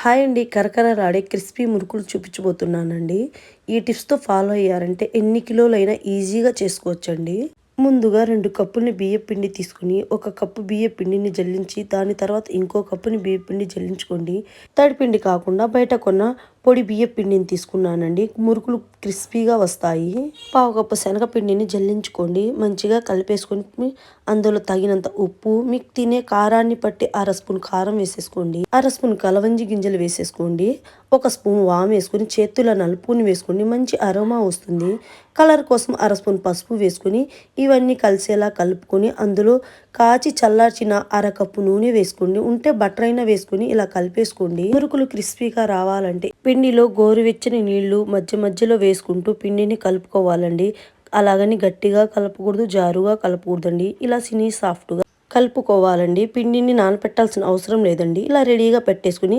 Hi అండి. కరకరలాడే crispy మురుకులు చూపించబోతున్నానండి. ఈ టిప్స్‌తో ఫాలో అయ్యారంటే ఎన్ని కిలోలైనా ఈజీగా చేసుకోవచ్చండి. ముందుగా 2 కప్పుల్ని బియ్యపు పిండి తీసుకొని, ఒక కప్పు బియ్యపు పిండిని జల్లించి, దాని తర్వాత ఇంకో కప్పుని బియ్యపు పిండి జల్లించుకోండి. తడి పిండి కాకుండా బయట కొన్న పొడి బియ్యపు పిండిని తీసుకున్నానండి. మురుకులు క్రిస్పీగా వస్తాయి. పావు కప్పు శనగపిండిని జల్లించుకోండి. మంచిగా కలిపేసుకొని అందులో తగినంత ఉప్పు, మీకు తినే కారాన్ని బట్టి అర స్పూన్ కారం వేసేసుకోండి. అర స్పూన్ కలవంజి గింజలు వేసేసుకోండి. ఒక స్పూన్ వాము వేసుకొని చేతుల నలుపుని వేసుకోండి. మంచి అరోమా వస్తుంది. కలర్ కోసం అర స్పూన్ పసుపు వేసుకొని ఇవన్నీ కలిసేలా కలుపుకొని అందులో కాచి చల్లార్చిన అరకప్పు నూనె వేసుకోండి. ఉంటే బటర్ అయినా వేసుకొని ఇలా కలిపేసుకోండి. మురుకులు క్రిస్పీగా రావాలంటే పిండిలో గోరువెచ్చని నీళ్లు మధ్య మధ్యలో వేసుకుంటూ పిండిని కలుపుకోవాలండి. అలాగని గట్టిగా కలపకూడదు, జారుగా కలపకూడదండి. ఇలా సాఫ్ట్గా కలుపుకోవాలండి. పిండిని నానపెట్టాల్సిన అవసరం లేదండి. ఇలా రెడీగా పెట్టేసుకుని